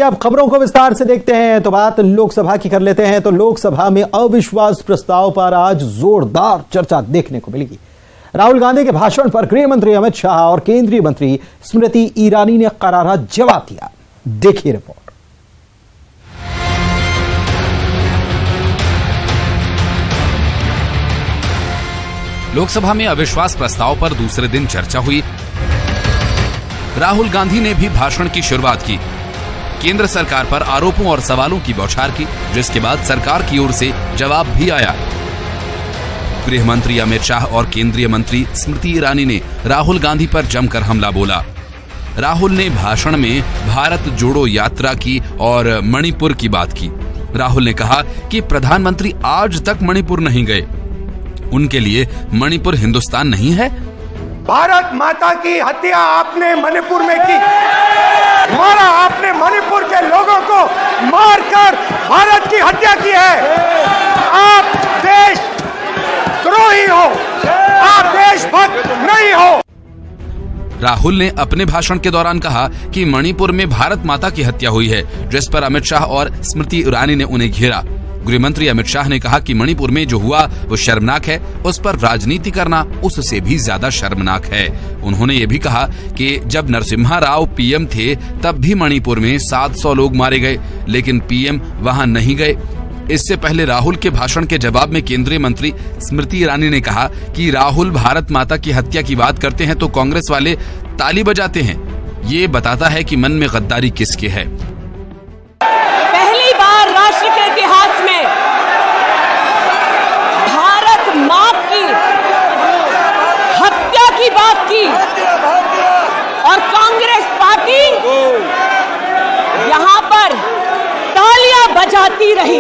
अब खबरों को विस्तार से देखते हैं तो बात लोकसभा की कर लेते हैं। तो लोकसभा में अविश्वास प्रस्ताव पर आज जोरदार चर्चा देखने को मिलेगी। राहुल गांधी के भाषण पर गृह मंत्री अमित शाह और केंद्रीय मंत्री स्मृति ईरानी ने करारा जवाब दिया। देखिए रिपोर्ट। लोकसभा में अविश्वास प्रस्ताव पर दूसरे दिन चर्चा हुई। राहुल गांधी ने भी भाषण की शुरुआत की, केंद्र सरकार पर आरोपों और सवालों की बौछार की, जिसके बाद सरकार की ओर से जवाब भी आया। गृह मंत्री अमित शाह और केंद्रीय मंत्री स्मृति ईरानी ने राहुल गांधी पर जमकर हमला बोला। राहुल ने भाषण में भारत जोड़ो यात्रा की और मणिपुर की बात की। राहुल ने कहा कि प्रधानमंत्री आज तक मणिपुर नहीं गए, उनके लिए मणिपुर हिंदुस्तान नहीं है। भारत माता की हत्या आपने मणिपुर में की, मारा आपने मणिपुर के लोगों को मारकर भारत की हत्या की है। आप देशद्रोही हो, आप देशभक्त नहीं हो। राहुल ने अपने भाषण के दौरान कहा कि मणिपुर में भारत माता की हत्या हुई है, जिस पर अमित शाह और स्मृति ईरानी ने उन्हें घेरा। गृह मंत्री अमित शाह ने कहा कि मणिपुर में जो हुआ वो शर्मनाक है, उस पर राजनीति करना उससे भी ज्यादा शर्मनाक है। उन्होंने ये भी कहा कि जब नरसिम्हा राव पीएम थे तब भी मणिपुर में 700 लोग मारे गए, लेकिन पीएम वहां नहीं गए। इससे पहले राहुल के भाषण के जवाब में केंद्रीय मंत्री स्मृति ईरानी ने कहा कि राहुल भारत माता की हत्या की बात करते हैं तो कांग्रेस वाले ताली बजाते हैं। ये बताता है कि मन में गद्दारी किसके है। पहली बार राष्ट्र के इतिहास में भारत मां की हत्या की बात की और कांग्रेस पार्टी यहां पर तालियां बजाती रही।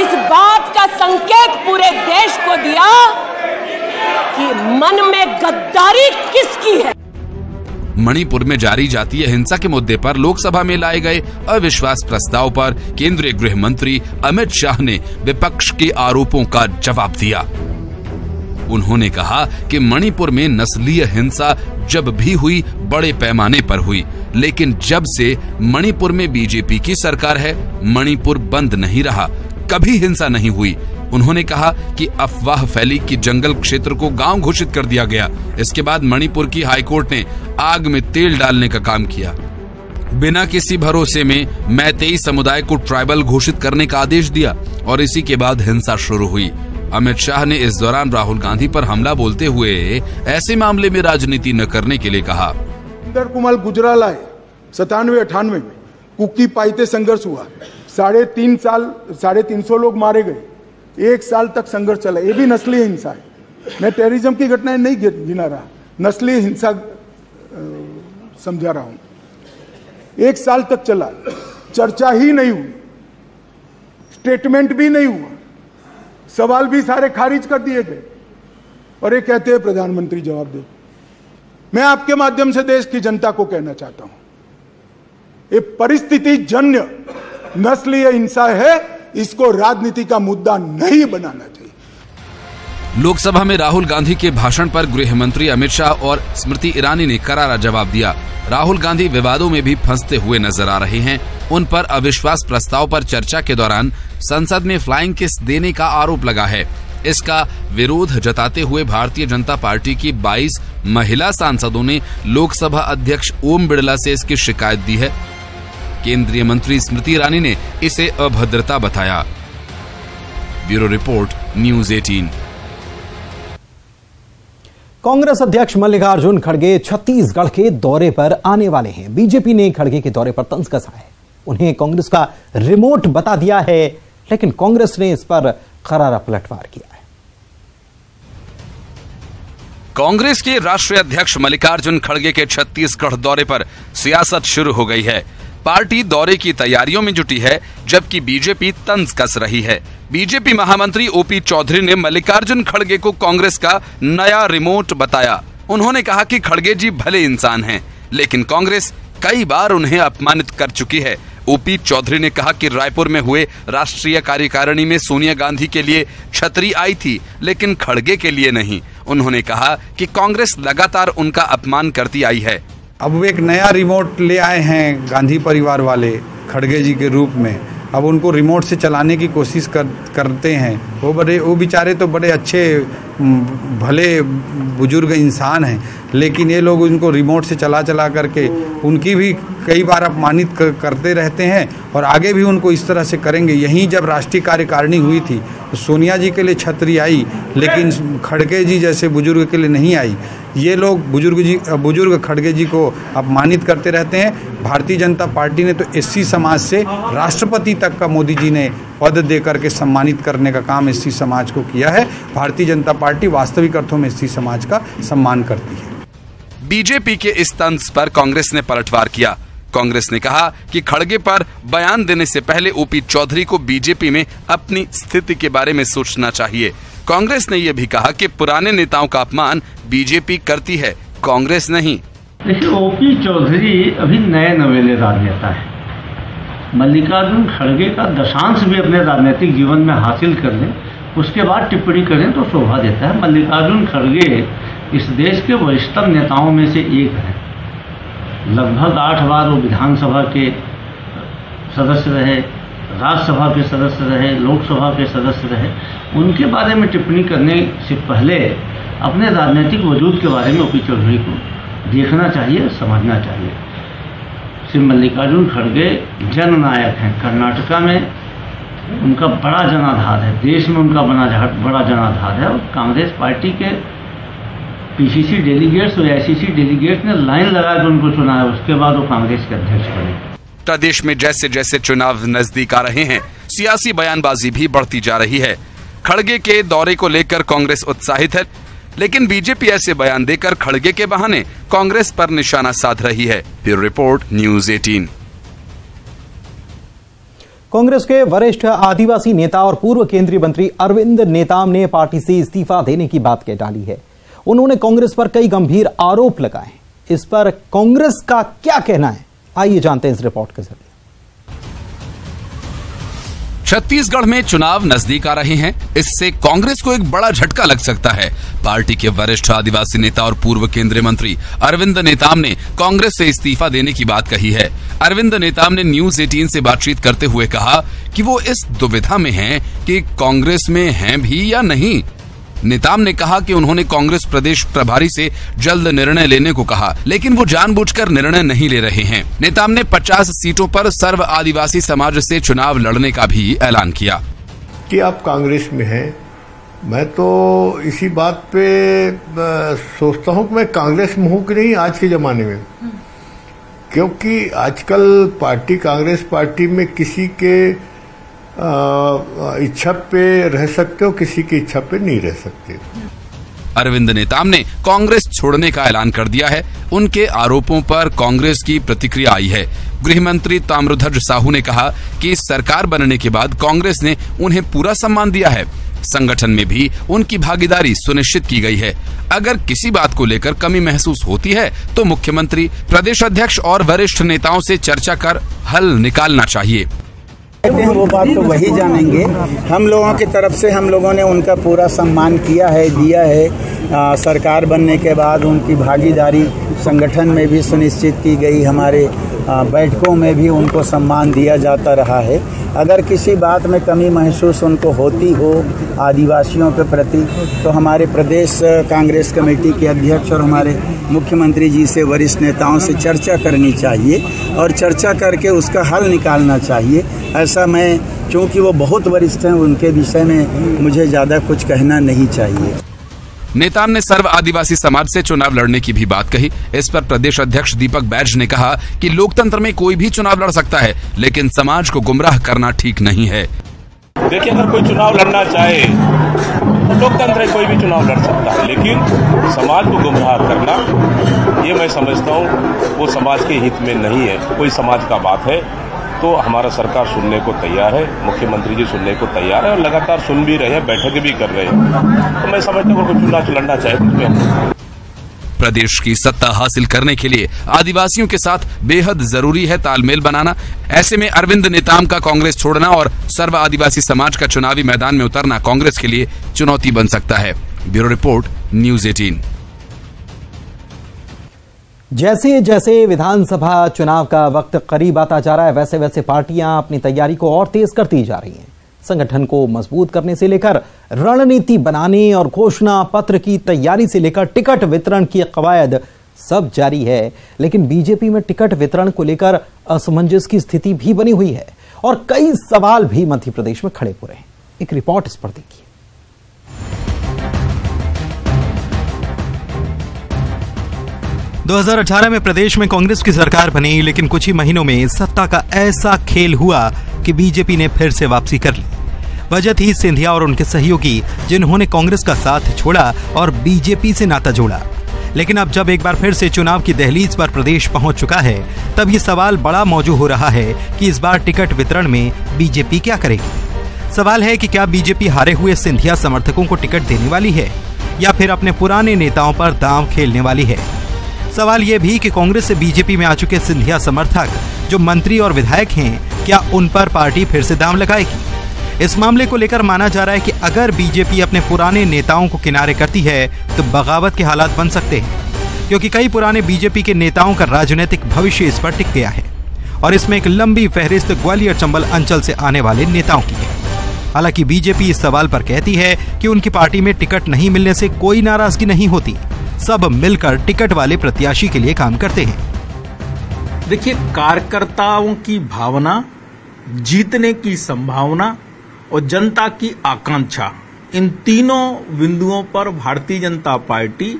इस बात का संकेत पूरे देश को दिया कि मन में गद्दारी किसकी है। मणिपुर में जारी जातीय हिंसा के मुद्दे पर लोकसभा में लाए गए अविश्वास प्रस्ताव पर केंद्रीय गृह मंत्री अमित शाह ने विपक्ष के आरोपों का जवाब दिया। उन्होंने कहा कि मणिपुर में नस्लीय हिंसा जब भी हुई बड़े पैमाने पर हुई, लेकिन जब से मणिपुर में बीजेपी की सरकार है मणिपुर बंद नहीं रहा, कभी हिंसा नहीं हुई। उन्होंने कहा कि अफवाह फैली कि जंगल क्षेत्र को गांव घोषित कर दिया गया। इसके बाद मणिपुर की हाईकोर्ट ने आग में तेल डालने का काम किया। बिना किसी भरोसे में मैतेई समुदाय को ट्राइबल घोषित करने का आदेश दिया और इसी के बाद हिंसा शुरू हुई। अमित शाह ने इस दौरान राहुल गांधी पर हमला बोलते हुए ऐसे मामले में राजनीति न करने के लिए कहा। इंदर कुमार गुजराल आए 97-98 में कुकी पाइते संघर्ष हुआ, 350 लोग मारे गए, 1 साल तक संघर्ष चला। ये भी नस्लीय हिंसा है। मैं टेररिज्म की घटनाएं नहीं गिना रहा, नस्लीय हिंसा समझा रहा हूं। 1 साल तक चला, चर्चा ही नहीं हुई, स्टेटमेंट भी नहीं हुआ, सवाल भी सारे खारिज कर दिए गए और ये कहते हैं प्रधानमंत्री जवाब दे। मैं आपके माध्यम से देश की जनता को कहना चाहता हूं, ये परिस्थिति जन्य नस्लीय हिंसा है, इसको राजनीति का मुद्दा नहीं बनाना चाहिए। लोकसभा में राहुल गांधी के भाषण पर गृह मंत्री अमित शाह और स्मृति ईरानी ने करारा जवाब दिया। राहुल गांधी विवादों में भी फंसते हुए नजर आ रहे हैं। उन पर अविश्वास प्रस्ताव पर चर्चा के दौरान संसद में फ्लाइंग किस देने का आरोप लगा है। इसका विरोध जताते हुए भारतीय जनता पार्टी की 22 महिला सांसदों ने लोकसभा अध्यक्ष ओम बिड़ला से इसकी शिकायत दी है। केंद्रीय मंत्री स्मृति ईरानी ने इसे अभद्रता बताया। Bureau report, news 18। कांग्रेस अध्यक्ष मल्लिकार्जुन खड़गे छत्तीसगढ़ के दौरे पर आने वाले हैं। बीजेपी ने खड़गे के दौरे पर तंज कसा है, उन्हें कांग्रेस का रिमोट बता दिया है, लेकिन कांग्रेस ने इस पर करारा पलटवार किया है। कांग्रेस के राष्ट्रीय अध्यक्ष मल्लिकार्जुन खड़गे के छत्तीसगढ़ दौरे पर सियासत शुरू हो गई है। पार्टी दौरे की तैयारियों में जुटी है, जबकि बीजेपी तंज कस रही है। बीजेपी महामंत्री ओपी चौधरी ने मल्लिकार्जुन खड़गे को कांग्रेस का नया रिमोट बताया। उन्होंने कहा कि खड़गे जी भले इंसान हैं, लेकिन कांग्रेस कई बार उन्हें अपमानित कर चुकी है। ओपी चौधरी ने कहा कि रायपुर में हुए राष्ट्रीय कार्यकारिणी में सोनिया गांधी के लिए छतरी आई थी, लेकिन खड़गे के लिए नहीं। उन्होंने कहा कि कांग्रेस लगातार उनका अपमान करती आई है। अब वो एक नया रिमोट ले आए हैं गांधी परिवार वाले खड़गे जी के रूप में। अब उनको रिमोट से चलाने की कोशिश करते हैं। वो बेचारे तो बड़े अच्छे भले बुजुर्ग इंसान हैं, लेकिन ये लोग उनको रिमोट से चला करके उनकी भी कई बार अपमानित करते रहते हैं और आगे भी उनको इस तरह से करेंगे। यहीं जब राष्ट्रीय कार्यकारिणी हुई थी तो सोनिया जी के लिए छतरी आई, लेकिन खड़गे जी जैसे बुजुर्ग के लिए नहीं आई। ये लोग बुजुर्ग खड़गे जी को अपमानित करते रहते हैं। भारतीय जनता पार्टी ने तो एससी समाज से राष्ट्रपति तक का मोदी जी ने पद दे करके सम्मानित करने का काम एससी समाज को किया है। भारतीय जनता पार्टी वास्तविक अर्थों में एससी समाज का सम्मान करती है। बीजेपी के इस तंज पर कांग्रेस ने पलटवार किया। कांग्रेस ने कहा कि खड़गे पर बयान देने से पहले ओपी चौधरी को बीजेपी में अपनी स्थिति के बारे में सोचना चाहिए। कांग्रेस ने यह भी कहा कि पुराने नेताओं का अपमान बीजेपी करती है, कांग्रेस नहीं। देखिए, ओपी चौधरी अभी नए नवेले राजनेता है। मल्लिकार्जुन खड़गे का दशांश भी अपने राजनीतिक जीवन में हासिल कर लें, उसके बाद टिप्पणी करें तो शोभा देता है। मल्लिकार्जुन खड़गे इस देश के वरिष्ठतम नेताओं में से एक हैं। लगभग 8 बार वो विधानसभा के सदस्य रहे, राज्यसभा के सदस्य रहे, लोकसभा के सदस्य रहे। उनके बारे में टिप्पणी करने से पहले अपने राजनीतिक वजूद के बारे में ओपी चौधरी को देखना चाहिए, समझना चाहिए। श्री मल्लिकार्जुन खड़गे जननायक हैं। कर्नाटका में उनका बड़ा जनाधार है, देश में उनका बड़ा जनाधार है। और कांग्रेस पार्टी के पीसीसी डेलीगेट्स और एआईसीसी डेलीगेट्स ने लाइन लगाकर उनको चुना है, उसके बाद वो कांग्रेस के अध्यक्ष बने। प्रदेश में जैसे जैसे चुनाव नजदीक आ रहे हैं, सियासी बयानबाजी भी बढ़ती जा रही है। खड़गे के दौरे को लेकर कांग्रेस उत्साहित है, लेकिन बीजेपी ऐसे बयान देकर खड़गे के बहाने कांग्रेस पर निशाना साध रही है। Bureau report, news 18। कांग्रेस के वरिष्ठ आदिवासी नेता और पूर्व केंद्रीय मंत्री अरविंद नेताम ने पार्टी से इस्तीफा देने की बात कह डाली है। उन्होंने कांग्रेस पर कई गंभीर आरोप लगाए। इस पर कांग्रेस का क्या कहना है, आइए जानते हैं इस रिपोर्ट के जरिए। छत्तीसगढ़ में चुनाव नजदीक आ रहे हैं, इससे कांग्रेस को एक बड़ा झटका लग सकता है। पार्टी के वरिष्ठ आदिवासी नेता और पूर्व केंद्रीय मंत्री अरविंद नेताम ने कांग्रेस से इस्तीफा देने की बात कही है। अरविंद नेताम ने न्यूज़ 18 से बातचीत करते हुए कहा कि वो इस दुविधा में हैं कि कांग्रेस में हैं भी या नहीं। नेताम ने कहा कि उन्होंने कांग्रेस प्रदेश प्रभारी से जल्द निर्णय लेने को कहा, लेकिन वो जानबूझकर निर्णय नहीं ले रहे हैं। नेताम ने 50 सीटों पर सर्व आदिवासी समाज से चुनाव लड़ने का भी ऐलान किया। कि आप कांग्रेस में हैं, मैं तो इसी बात पे सोचता हूं कि मैं कांग्रेस में हूं कि नहीं आज के जमाने में, क्योंकि आजकल कांग्रेस पार्टी में किसी के इच्छा पे रह सकते हो, किसी की इच्छा पे नहीं रह सकते। अरविंद नेताम ने कांग्रेस छोड़ने का ऐलान कर दिया है। उनके आरोपों पर कांग्रेस की प्रतिक्रिया आई है। गृह मंत्री ताम्रध्वज साहू ने कहा कि सरकार बनने के बाद कांग्रेस ने उन्हें पूरा सम्मान दिया है। संगठन में भी उनकी भागीदारी सुनिश्चित की गई है। अगर किसी बात को लेकर कमी महसूस होती है तो मुख्यमंत्री, प्रदेश अध्यक्ष और वरिष्ठ नेताओं से चर्चा कर हल निकालना चाहिए। वो बात तो वही जानेंगे। हम लोगों की तरफ से हम लोगों ने उनका पूरा सम्मान किया है, दिया है। सरकार बनने के बाद उनकी भागीदारी संगठन में भी सुनिश्चित की गई। हमारे बैठकों में भी उनको सम्मान दिया जाता रहा है। अगर किसी बात में कमी महसूस उनको होती हो आदिवासियों के प्रति, तो हमारे प्रदेश कांग्रेस कमेटी के अध्यक्ष और हमारे मुख्यमंत्री जी से, वरिष्ठ नेताओं से चर्चा करनी चाहिए और चर्चा करके उसका हल निकालना चाहिए। ऐसा मैं, क्योंकि वो बहुत वरिष्ठ हैं, उनके विषय में मुझे ज़्यादा कुछ कहना नहीं चाहिए। नेताम ने सर्व आदिवासी समाज से चुनाव लड़ने की भी बात कही। इस पर प्रदेश अध्यक्ष दीपक बैज ने कहा कि लोकतंत्र में कोई भी चुनाव लड़ सकता है, लेकिन समाज को गुमराह करना ठीक नहीं है। देखिए, अगर कोई चुनाव लड़ना चाहे तो लोकतंत्र है, कोई भी चुनाव लड़ सकता है, लेकिन समाज को गुमराह करना, ये मैं समझता हूँ वो समाज के हित में नहीं है। कोई समाज का बात है तो हमारा सरकार सुनने को तैयार है, मुख्यमंत्री जी सुनने को तैयार है और लगातार सुन भी रहे हैं, बैठकें भी कर रहे हैं। तो मैं समझता हूँ कोई चुनाव लड़ना चाहे तो प्रदेश की सत्ता हासिल करने के लिए आदिवासियों के साथ बेहद जरूरी है तालमेल बनाना। ऐसे में अरविंद नेताम का कांग्रेस छोड़ना और सर्व आदिवासी समाज का चुनावी मैदान में उतरना कांग्रेस के लिए चुनौती बन सकता है। Bureau report, news 18। जैसे जैसे विधानसभा चुनाव का वक्त करीब आता जा रहा है, वैसे वैसे पार्टियां अपनी तैयारी को और तेज करती जा रही हैं। संगठन को मजबूत करने से लेकर रणनीति बनाने और घोषणा पत्र की तैयारी से लेकर टिकट वितरण की कवायद सब जारी है। लेकिन बीजेपी में टिकट वितरण को लेकर असमंजस की स्थिति भी बनी हुई है और कई सवाल भी मध्य प्रदेश में खड़े हो रहे हैं। एक रिपोर्ट इस पर देखिए। 2018 में प्रदेश में कांग्रेस की सरकार बनी, लेकिन कुछ ही महीनों में सत्ता का ऐसा खेल हुआ कि बीजेपी ने फिर से वापसी कर ली। वजह थी सिंधिया और उनके सहयोगी, जिन्होंने कांग्रेस का साथ छोड़ा और बीजेपी से नाता जोड़ा। लेकिन अब जब एक बार फिर से चुनाव की दहलीज पर प्रदेश पहुंच चुका है, तब ये सवाल बड़ा मौजू हो रहा है कि इस बार टिकट वितरण में बीजेपी क्या करेगी। सवाल है कि क्या बीजेपी हारे हुए सिंधिया समर्थकों को टिकट देने वाली है या फिर अपने पुराने नेताओं पर दांव खेलने वाली है। सवाल यह भी कि कांग्रेस से बीजेपी में आ चुके सिंधिया समर्थक जो मंत्री और विधायक हैं, क्या उन पर पार्टी फिर से दांव लगाएगी। इस मामले को लेकर माना जा रहा है कि अगर बीजेपी अपने पुराने नेताओं को किनारे करती है तो बगावत के हालात बन सकते हैं, क्योंकि कई पुराने बीजेपी के नेताओं का राजनीतिक भविष्य इस पर टिक गया है और इसमें एक लंबी फहरिस्त ग्वालियर चंबल अंचल से आने वाले नेताओं की है। हालांकि बीजेपी इस सवाल पर कहती है कि उनकी पार्टी में टिकट नहीं मिलने से कोई नाराजगी नहीं होती, सब मिलकर टिकट वाले प्रत्याशी के लिए काम करते हैं। देखिए, कार्यकर्ताओं की भावना, जीतने की संभावना और जनता की आकांक्षा, इन तीनों बिंदुओं पर भारतीय जनता पार्टी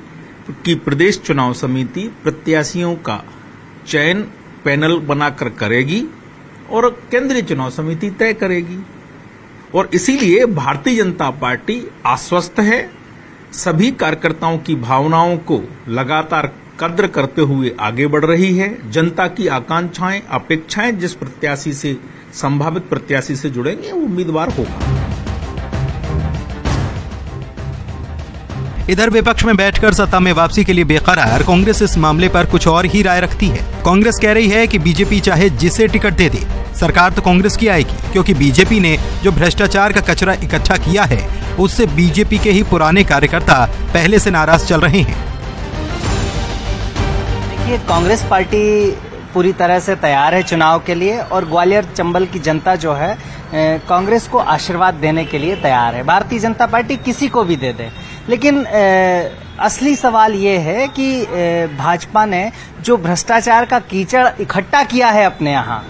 की प्रदेश चुनाव समिति प्रत्याशियों का चयन पैनल बनाकर करेगी और केंद्रीय चुनाव समिति तय करेगी। और इसीलिए भारतीय जनता पार्टी आश्वस्त है, सभी कार्यकर्ताओं की भावनाओं को लगातार कद्र करते हुए आगे बढ़ रही है। जनता की आकांक्षाएं, अपेक्षाएं जिस प्रत्याशी से, संभावित प्रत्याशी से जुड़ेंगे, वो उम्मीदवार होगा। इधर विपक्ष में बैठकर सत्ता में वापसी के लिए बेकरार कांग्रेस इस मामले पर कुछ और ही राय रखती है। कांग्रेस कह रही है कि बीजेपी चाहे जिसे टिकट दे दे, सरकार तो कांग्रेस की आएगी, क्योंकि बीजेपी ने जो भ्रष्टाचार का कचरा इकट्ठा किया है उससे बीजेपी के ही पुराने कार्यकर्ता पहले से नाराज चल रहे हैं। देखिए, कांग्रेस पार्टी पूरी तरह से तैयार है चुनाव के लिए और ग्वालियर चंबल की जनता जो है कांग्रेस को आशीर्वाद देने के लिए तैयार है। भारतीय जनता पार्टी किसी को भी दे दे, लेकिन असली सवाल ये है कि भाजपा ने जो भ्रष्टाचार का कीचड़ इकट्ठा किया है अपने यहाँ,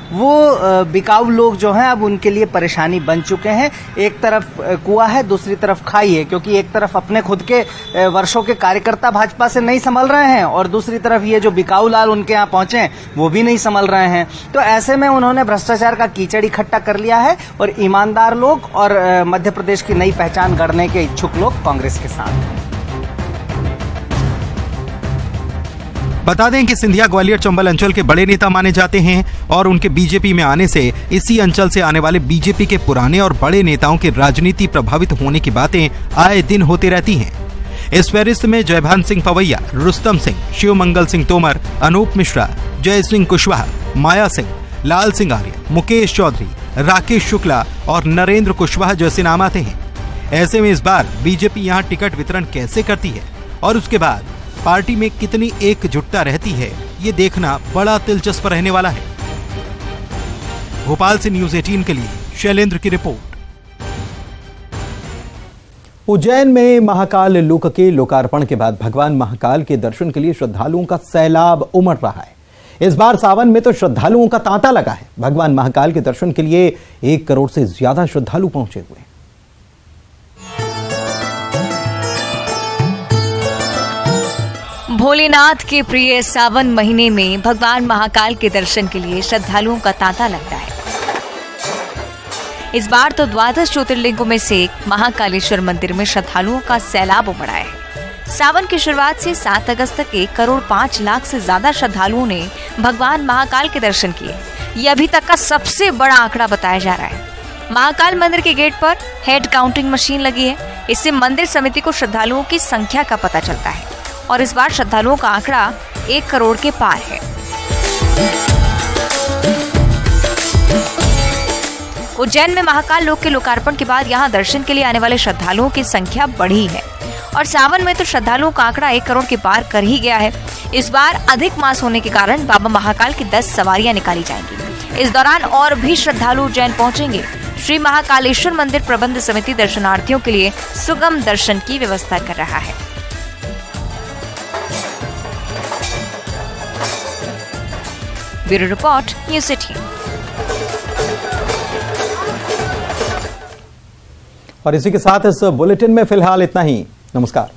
वो बिकाऊ लोग जो हैं अब उनके लिए परेशानी बन चुके हैं। एक तरफ कुआं है, दूसरी तरफ खाई है, क्योंकि एक तरफ अपने खुद के वर्षों के कार्यकर्ता भाजपा से नहीं संभल रहे हैं और दूसरी तरफ ये जो बिकाऊ लाल उनके यहाँ पहुंचे हैं वो भी नहीं संभल रहे हैं। तो ऐसे में उन्होंने भ्रष्टाचार का कीचड़ इकट्ठा कर लिया है और ईमानदार लोग और मध्य प्रदेश की नई पहचान गढ़ने के इच्छुक लोग कांग्रेस के साथ हैं। बता दें कि सिंधिया ग्वालियर चंबल अंचल के बड़े नेता माने जाते हैं और उनके बीजेपी में आने से इसी अंचल से आने वाले बीजेपी के पुराने और बड़े नेताओं की राजनीति प्रभावित होने की बातें आए दिन होती रहती हैं। इस फहरिस्त में जयभान सिंह पवैया, रुस्तम सिंह, शिव मंगल सिंह तोमर, अनूप मिश्रा, जय सिंह कुशवाहा, माया सिंह, लाल सिंह आर्य, मुकेश चौधरी, राकेश शुक्ला और नरेंद्र कुशवाहा जैसे नाम आते हैं। ऐसे में इस बार बीजेपी यहाँ टिकट वितरण कैसे करती है और उसके बाद पार्टी में कितनी एकजुटता रहती है, ये देखना बड़ा दिलचस्प रहने वाला है। भोपाल से न्यूज़ 18 के लिए शैलेंद्र की रिपोर्ट। उज्जैन में महाकाल लोक के लोकार्पण के बाद भगवान महाकाल के दर्शन के लिए श्रद्धालुओं का सैलाब उमड़ रहा है। इस बार सावन में तो श्रद्धालुओं का तांता लगा है। भगवान महाकाल के दर्शन के लिए 1 करोड़ से ज्यादा श्रद्धालु पहुंचे हुए हैं। भोलेनाथ के प्रिय सावन महीने में भगवान महाकाल के दर्शन के लिए श्रद्धालुओं का तांता लगता है। इस बार तो 12 ज्योतिर्लिंगों में से एक महाकालेश्वर मंदिर में श्रद्धालुओं का सैलाब उमड़ा है। सावन की शुरुआत से 7 अगस्त तक 1 करोड़ 5 लाख से ज्यादा श्रद्धालुओं ने भगवान महाकाल के दर्शन किए। ये अभी तक का सबसे बड़ा आंकड़ा बताया जा रहा है। महाकाल मंदिर के गेट पर हेड काउंटिंग मशीन लगी है। इससे मंदिर समिति को श्रद्धालुओं की संख्या का पता चलता है और इस बार श्रद्धालुओं का आंकड़ा 1 करोड़ के पार है। उज्जैन में महाकाल लोक के लोकार्पण के बाद यहां दर्शन के लिए आने वाले श्रद्धालुओं की संख्या बढ़ी है और सावन में तो श्रद्धालुओं का आंकड़ा 1 करोड़ के पार कर ही गया है। इस बार अधिक मास होने के कारण बाबा महाकाल की 10 सवारियां निकाली जाएंगी। इस दौरान और भी श्रद्धालु उज्जैन पहुंचेंगे। श्री महाकालेश्वर मंदिर प्रबंध समिति दर्शनार्थियों के लिए सुगम दर्शन की व्यवस्था कर रहा है। Bureau report, news 18। और इसी के साथ इस बुलेटिन में फिलहाल इतना ही। नमस्कार।